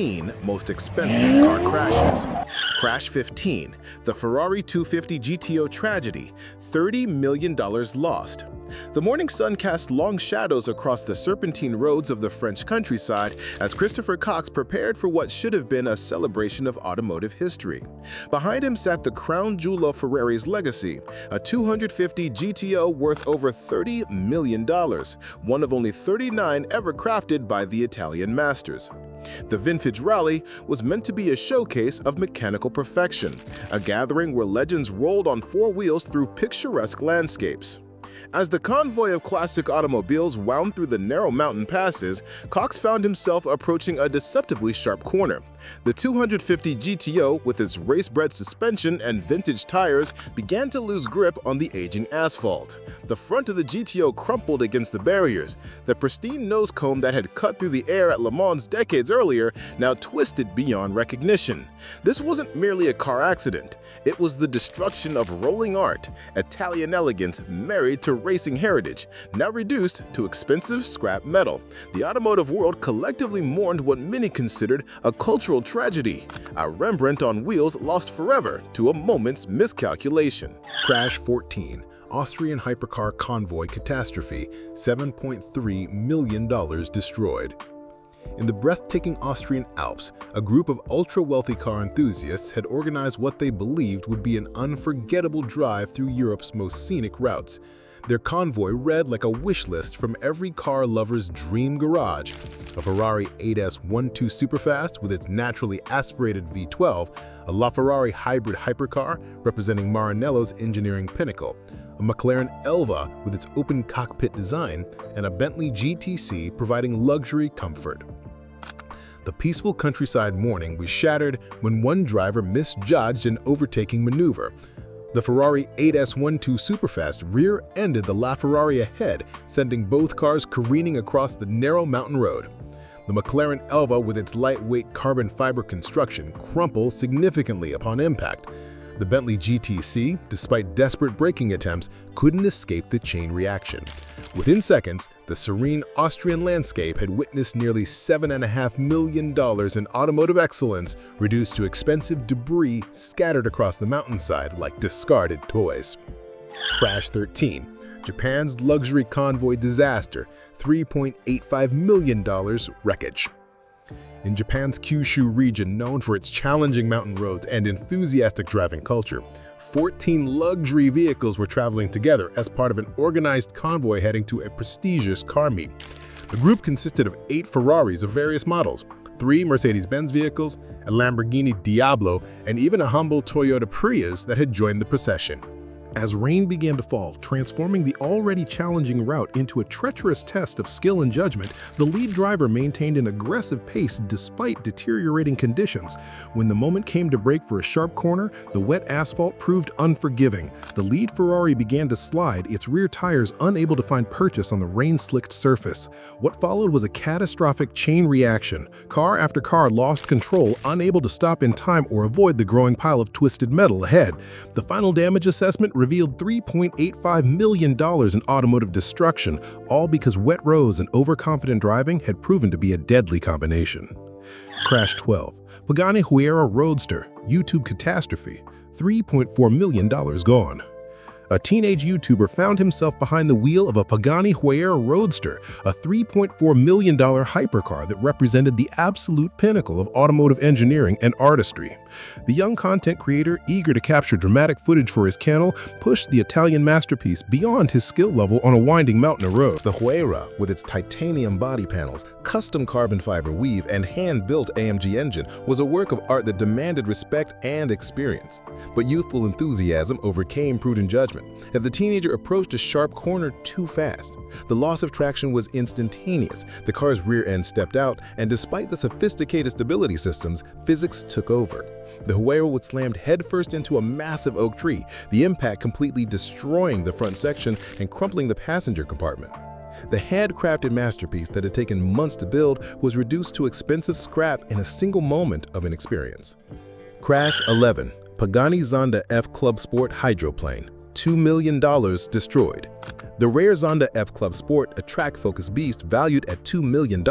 15 most expensive car crashes. Crash 15, the Ferrari 250 GTO tragedy, $30 million lost. The morning sun cast long shadows across the serpentine roads of the French countryside as Christopher Cox prepared for what should have been a celebration of automotive history. Behind him sat the crown jewel of Ferrari's legacy, a 250 GTO worth over $30 million, one of only 39 ever crafted by the Italian masters. The Vintage Rally was meant to be a showcase of mechanical perfection, a gathering where legends rolled on four wheels through picturesque landscapes. As the convoy of classic automobiles wound through the narrow mountain passes, Cox found himself approaching a deceptively sharp corner. The 250 GTO, with its race-bred suspension and vintage tires, began to lose grip on the aging asphalt. The front of the GTO crumpled against the barriers. The pristine nose cone that had cut through the air at Le Mans decades earlier now twisted beyond recognition. This wasn't merely a car accident. It was the destruction of rolling art, Italian elegance married to racing heritage, now reduced to expensive scrap metal. The automotive world collectively mourned what many considered a cultural tragedy, a Rembrandt on wheels lost forever to a moment's miscalculation. Crash 14, Austrian hypercar convoy catastrophe, $7.3 million destroyed. In the breathtaking Austrian Alps, a group of ultra-wealthy car enthusiasts had organized what they believed would be an unforgettable drive through Europe's most scenic routes. Their convoy read like a wish list from every car lover's dream garage: a Ferrari 8S12 Superfast with its naturally aspirated V12, a LaFerrari hybrid hypercar representing Maranello's engineering pinnacle, a McLaren Elva with its open cockpit design, and a Bentley GTC providing luxury comfort. The peaceful countryside morning was shattered when one driver misjudged an overtaking maneuver. The Ferrari 8S12 Superfast rear-ended the LaFerrari ahead, sending both cars careening across the narrow mountain road. The McLaren Elva, with its lightweight carbon fiber construction, crumpled significantly upon impact. The Bentley GTC, despite desperate braking attempts, couldn't escape the chain reaction. Within seconds, the serene Austrian landscape had witnessed nearly $7.5 million in automotive excellence reduced to expensive debris scattered across the mountainside like discarded toys. Crash 13, Japan's luxury convoy disaster, $3.85 million wreckage. In Japan's Kyushu region, known for its challenging mountain roads and enthusiastic driving culture, 14 luxury vehicles were traveling together as part of an organized convoy heading to a prestigious car meet. The group consisted of 8 Ferraris of various models, 3 Mercedes-Benz vehicles, a Lamborghini Diablo, and even a humble Toyota Prius that had joined the procession. As rain began to fall, transforming the already challenging route into a treacherous test of skill and judgment, the lead driver maintained an aggressive pace despite deteriorating conditions. When the moment came to brake for a sharp corner, the wet asphalt proved unforgiving. The lead Ferrari began to slide, its rear tires unable to find purchase on the rain-slicked surface. What followed was a catastrophic chain reaction. Car after car lost control, unable to stop in time or avoid the growing pile of twisted metal ahead. The final damage assessment revealed $3.85 million in automotive destruction, all because wet roads and overconfident driving had proven to be a deadly combination. Crash 12, Pagani Huayra Roadster, YouTube catastrophe, $3.4 million gone. A teenage YouTuber found himself behind the wheel of a Pagani Huayra Roadster, a $3.4 million hypercar that represented the absolute pinnacle of automotive engineering and artistry. The young content creator, eager to capture dramatic footage for his channel, pushed the Italian masterpiece beyond his skill level on a winding mountain road. The Huayra, with its titanium body panels, custom carbon fiber weave, and hand-built AMG engine, was a work of art that demanded respect and experience. But youthful enthusiasm overcame prudent judgment, as the teenager approached a sharp corner too fast. The loss of traction was instantaneous. The car's rear end stepped out, and despite the sophisticated stability systems, physics took over. The Huayra was slammed headfirst into a massive oak tree, the impact completely destroying the front section and crumpling the passenger compartment. The handcrafted masterpiece that had taken months to build was reduced to expensive scrap in a single moment of an experience. Crash 11, Pagani Zonda F Club Sport Hydroplane, $2 million destroyed. The rare Zonda F Club Sport, a track-focused beast valued at $2 million,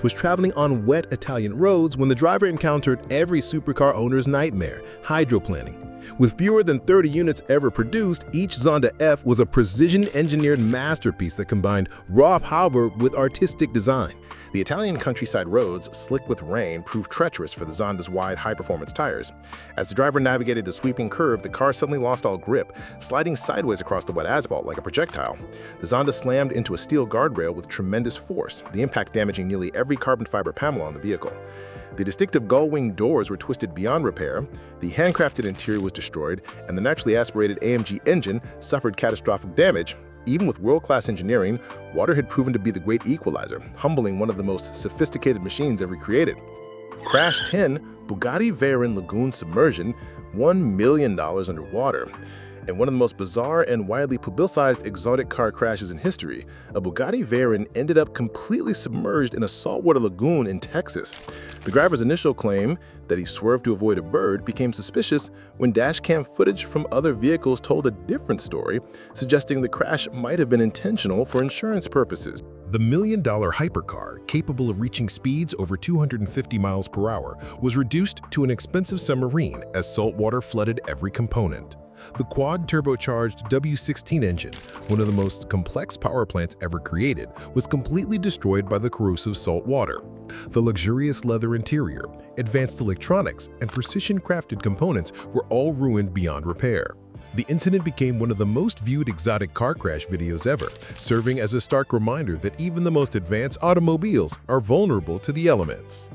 was traveling on wet Italian roads when the driver encountered every supercar owner's nightmare: hydroplaning. With fewer than 30 units ever produced, each Zonda F was a precision-engineered masterpiece that combined raw power with artistic design. The Italian countryside roads, slick with rain, proved treacherous for the Zonda's wide, high-performance tires. As the driver navigated the sweeping curve, the car suddenly lost all grip, sliding sideways across the wet asphalt like a projectile. The Zonda slammed into a steel guardrail with tremendous force, the impact damaging nearly every carbon fiber panel on the vehicle. The distinctive gull-wing doors were twisted beyond repair, the handcrafted interior was destroyed, and the naturally aspirated AMG engine suffered catastrophic damage. Even with world-class engineering, water had proven to be the great equalizer, humbling one of the most sophisticated machines ever created. Crash 10, Bugatti Veyron Lagoon Submersion, $1 million underwater. In one of the most bizarre and widely publicized exotic car crashes in history, a Bugatti Veyron ended up completely submerged in a saltwater lagoon in Texas. The driver's initial claim that he swerved to avoid a bird became suspicious when dashcam footage from other vehicles told a different story, suggesting the crash might have been intentional for insurance purposes. The million-dollar hypercar, capable of reaching speeds over 250 miles per hour, was reduced to an expensive submarine as saltwater flooded every component. The quad-turbocharged W16 engine, one of the most complex power plants ever created, was completely destroyed by the corrosive salt water. The luxurious leather interior, advanced electronics, and precision-crafted components were all ruined beyond repair. The incident became one of the most viewed exotic car crash videos ever, serving as a stark reminder that even the most advanced automobiles are vulnerable to the elements.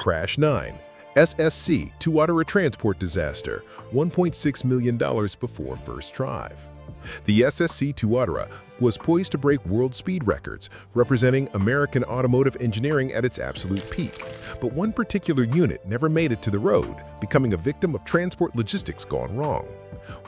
Crash 9. SSC Tuatara Transport Disaster, $1.6 million before first drive. The SSC Tuatara was poised to break world speed records, representing American automotive engineering at its absolute peak. But one particular unit never made it to the road, becoming a victim of transport logistics gone wrong.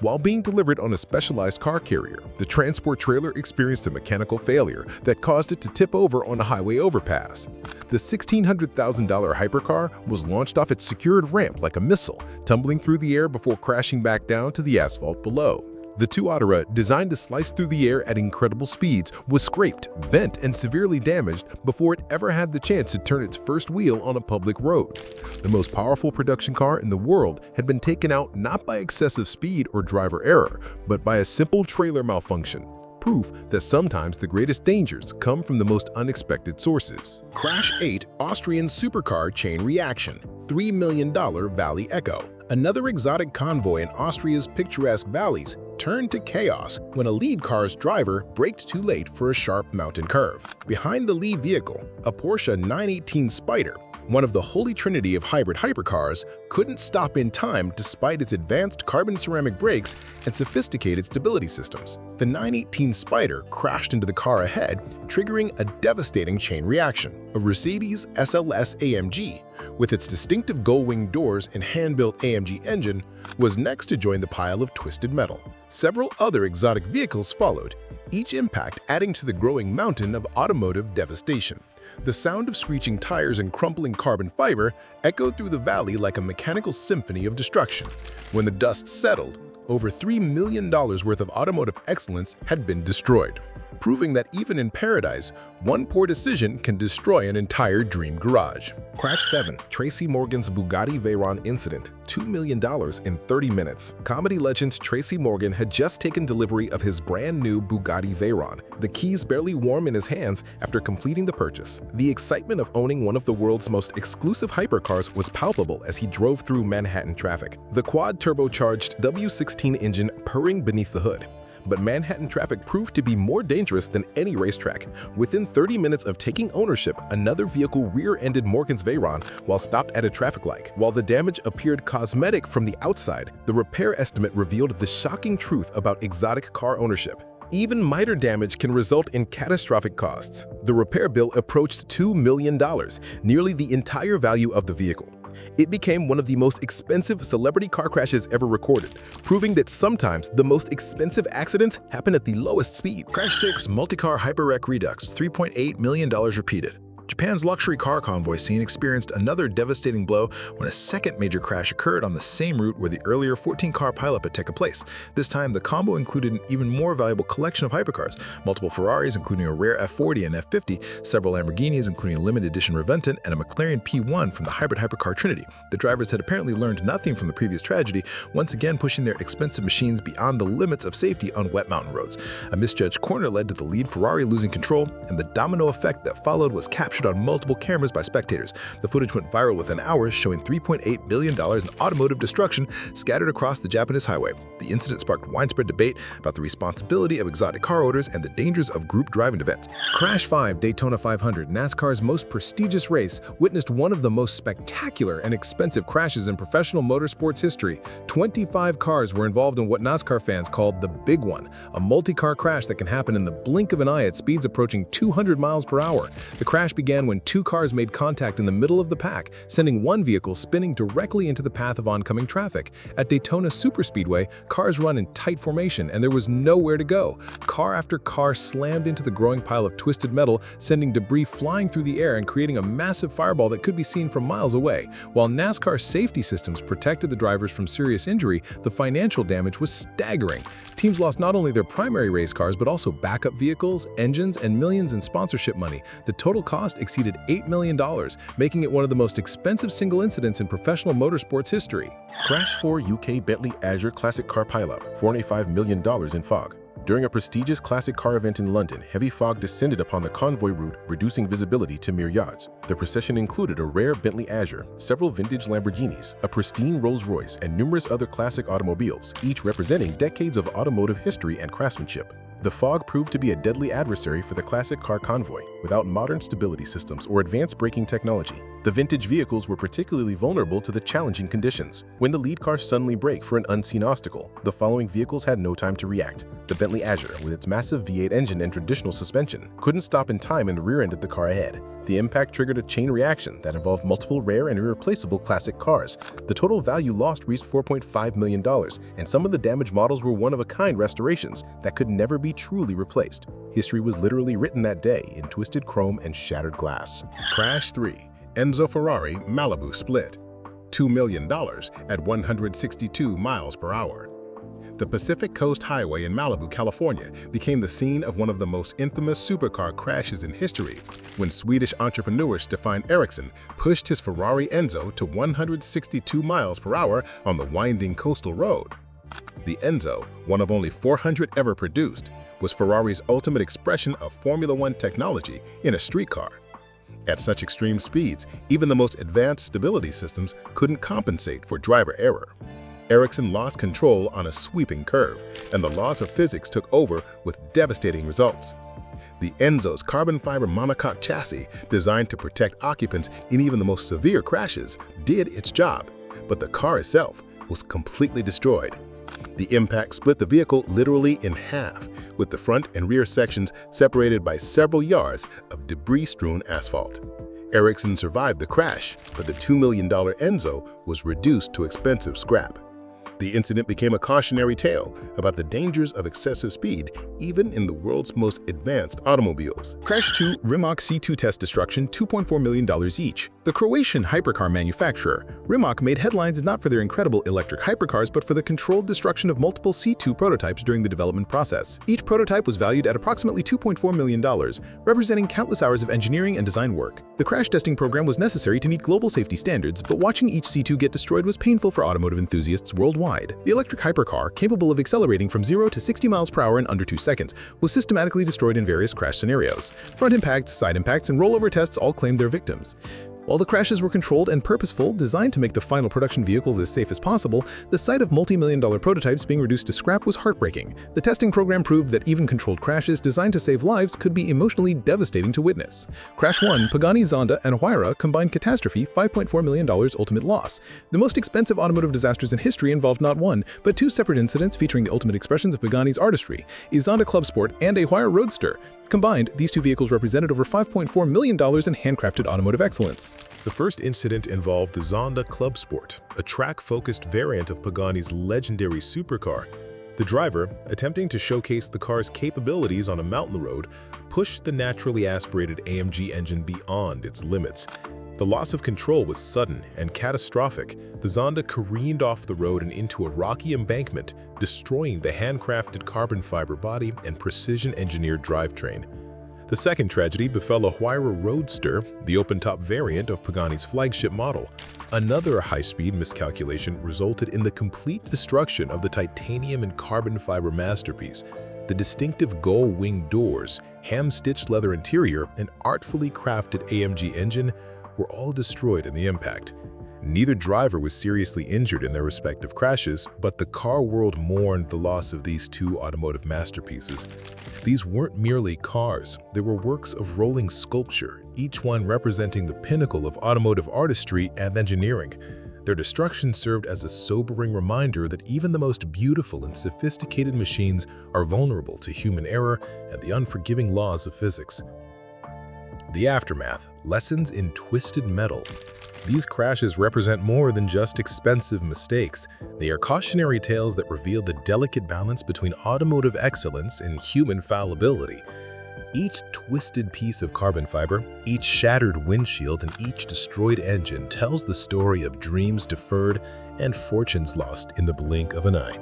While being delivered on a specialized car carrier, the transport trailer experienced a mechanical failure that caused it to tip over on a highway overpass. The $1,600,000 hypercar was launched off its secured ramp like a missile, tumbling through the air before crashing back down to the asphalt below. The Tuatara, designed to slice through the air at incredible speeds, was scraped, bent, and severely damaged before it ever had the chance to turn its first wheel on a public road. The most powerful production car in the world had been taken out not by excessive speed or driver error, but by a simple trailer malfunction. Proof that sometimes the greatest dangers come from the most unexpected sources. Crash 8, Austrian supercar chain reaction, $3 million Valley Echo. Another exotic convoy in Austria's picturesque valleys turned to chaos when a lead car's driver braked too late for a sharp mountain curve. Behind the lead vehicle, a Porsche 918 Spyder, one of the holy trinity of hybrid hypercars, couldn't stop in time despite its advanced carbon ceramic brakes and sophisticated stability systems. The 918 Spyder crashed into the car ahead, triggering a devastating chain reaction. A Mercedes SLS AMG, with its distinctive gull-wing doors and hand-built AMG engine, was next to join the pile of twisted metal. Several other exotic vehicles followed, each impact adding to the growing mountain of automotive devastation. The sound of screeching tires and crumbling carbon fiber echoed through the valley like a mechanical symphony of destruction. When the dust settled, over $3 million worth of automotive excellence had been destroyed, proving that even in paradise, one poor decision can destroy an entire dream garage. Crash 7, Tracy Morgan's Bugatti Veyron incident, $2 million in 30 minutes. Comedy legend Tracy Morgan had just taken delivery of his brand new Bugatti Veyron, the keys barely warm in his hands after completing the purchase. The excitement of owning one of the world's most exclusive hypercars was palpable as he drove through Manhattan traffic, the quad-turbocharged W16 engine purring beneath the hood. But Manhattan traffic proved to be more dangerous than any racetrack. Within 30 minutes of taking ownership, another vehicle rear-ended Morgan's Veyron while stopped at a traffic light. While the damage appeared cosmetic from the outside, the repair estimate revealed the shocking truth about exotic car ownership. Even minor damage can result in catastrophic costs. The repair bill approached $2 million, nearly the entire value of the vehicle. It became one of the most expensive celebrity car crashes ever recorded, proving that sometimes the most expensive accidents happen at the lowest speed. Crash 6, Multicar Hyperwreck Redux, $3.8 million repeated. Japan's luxury car convoy scene experienced another devastating blow when a second major crash occurred on the same route where the earlier 14-car pileup had taken place. This time, the combo included an even more valuable collection of hypercars, multiple Ferraris, including a rare F40 and F50, several Lamborghinis, including a limited edition Revenant, and a McLaren P1 from the hybrid hypercar Trinity. The drivers had apparently learned nothing from the previous tragedy, once again pushing their expensive machines beyond the limits of safety on wet mountain roads. A misjudged corner led to the lead Ferrari losing control, and the domino effect that followed was captured on multiple cameras by spectators. The footage went viral within hours, showing $3.8 billion in automotive destruction scattered across the Japanese highway. The incident sparked widespread debate about the responsibility of exotic car owners and the dangers of group driving events. Crash 5 Daytona 500, NASCAR's most prestigious race, witnessed one of the most spectacular and expensive crashes in professional motorsports history. 25 cars were involved in what NASCAR fans called the Big One, a multi-car crash that can happen in the blink of an eye at speeds approaching 200 miles per hour. The crash began when two cars made contact in the middle of the pack, sending one vehicle spinning directly into the path of oncoming traffic. At Daytona Superspeedway, cars run in tight formation and there was nowhere to go. Car after car slammed into the growing pile of twisted metal, sending debris flying through the air and creating a massive fireball that could be seen from miles away. While NASCAR safety systems protected the drivers from serious injury, the financial damage was staggering. Teams lost not only their primary race cars but also backup vehicles, engines, and millions in sponsorship money. The total cost exceeded $8 million, making it one of the most expensive single incidents in professional motorsports history. Crash 4 UK Bentley Azure Classic Car Pileup, $485 million in fog. During a prestigious classic car event in London, heavy fog descended upon the convoy route, reducing visibility to mere yards. The procession included a rare Bentley Azure, several vintage Lamborghinis, a pristine Rolls-Royce, and numerous other classic automobiles, each representing decades of automotive history and craftsmanship. The fog proved to be a deadly adversary for the classic car convoy. Without modern stability systems or advanced braking technology, the vintage vehicles were particularly vulnerable to the challenging conditions. When the lead car suddenly braked for an unseen obstacle, the following vehicles had no time to react. The Bentley Azure, with its massive V8 engine and traditional suspension, couldn't stop in time in the rear end of the car ahead. The impact triggered a chain reaction that involved multiple rare and irreplaceable classic cars. The total value lost reached $4.5 million, and some of the damaged models were one-of-a-kind restorations that could never be truly replaced. History was literally written that day in twisted chrome and shattered glass. Crash 3, Enzo Ferrari Malibu Split, $2 million at 162 miles per hour. The Pacific Coast Highway in Malibu, California, became the scene of one of the most infamous supercar crashes in history when Swedish entrepreneur Stefan Eriksson pushed his Ferrari Enzo to 162 miles per hour on the winding coastal road. The Enzo, one of only 400 ever produced, was Ferrari's ultimate expression of Formula One technology in a street car. At such extreme speeds, even the most advanced stability systems couldn't compensate for driver error. Eriksson lost control on a sweeping curve, and the laws of physics took over with devastating results. The Enzo's carbon fiber monocoque chassis, designed to protect occupants in even the most severe crashes, did its job, but the car itself was completely destroyed. The impact split the vehicle literally in half, with the front and rear sections separated by several yards of debris-strewn asphalt. Eriksson survived the crash, but the $2 million Enzo was reduced to expensive scrap. The incident became a cautionary tale about the dangers of excessive speed, even in the world's most advanced automobiles. Crash 2 Rimac C2 test destruction, $2.4 million each. The Croatian hypercar manufacturer, Rimac, made headlines not for their incredible electric hypercars but for the controlled destruction of multiple C2 prototypes during the development process. Each prototype was valued at approximately $2.4 million, representing countless hours of engineering and design work. The crash testing program was necessary to meet global safety standards, but watching each C2 get destroyed was painful for automotive enthusiasts worldwide. The electric hypercar, capable of accelerating from 0 to 60 miles per hour in under 2 seconds, was systematically destroyed in various crash scenarios. Front impacts, side impacts, and rollover tests all claimed their victims. While the crashes were controlled and purposeful, designed to make the final production vehicle as safe as possible, the sight of multi-million-dollar prototypes being reduced to scrap was heartbreaking. The testing program proved that even controlled crashes designed to save lives could be emotionally devastating to witness. Crash 1, Pagani Zonda and Huayra combined catastrophe, $5.4 million ultimate loss. The most expensive automotive disasters in history involved not one, but two separate incidents featuring the ultimate expressions of Pagani's artistry, a Zonda Club Sport and a Huayra Roadster. Combined, these two vehicles represented over $5.4 million in handcrafted automotive excellence. The first incident involved the Zonda Club Sport, a track-focused variant of Pagani's legendary supercar. The driver, attempting to showcase the car's capabilities on a mountain road, pushed the naturally aspirated AMG engine beyond its limits. The loss of control was sudden and catastrophic. The Zonda careened off the road and into a rocky embankment, destroying the handcrafted carbon fiber body and precision-engineered drivetrain. The second tragedy befell a Huayra Roadster, the open-top variant of Pagani's flagship model. Another high-speed miscalculation resulted in the complete destruction of the titanium and carbon fiber masterpiece. The distinctive gull-wing doors, ham-stitched leather interior, and artfully crafted AMG engine were all destroyed in the impact. Neither driver was seriously injured in their respective crashes, but the car world mourned the loss of these two automotive masterpieces. These weren't merely cars, they were works of rolling sculpture, each one representing the pinnacle of automotive artistry and engineering. Their destruction served as a sobering reminder that even the most beautiful and sophisticated machines are vulnerable to human error and the unforgiving laws of physics. The aftermath, lessons in twisted metal. These crashes represent more than just expensive mistakes. They are cautionary tales that reveal the delicate balance between automotive excellence and human fallibility. Each twisted piece of carbon fiber, each shattered windshield, and each destroyed engine tells the story of dreams deferred and fortunes lost in the blink of an eye.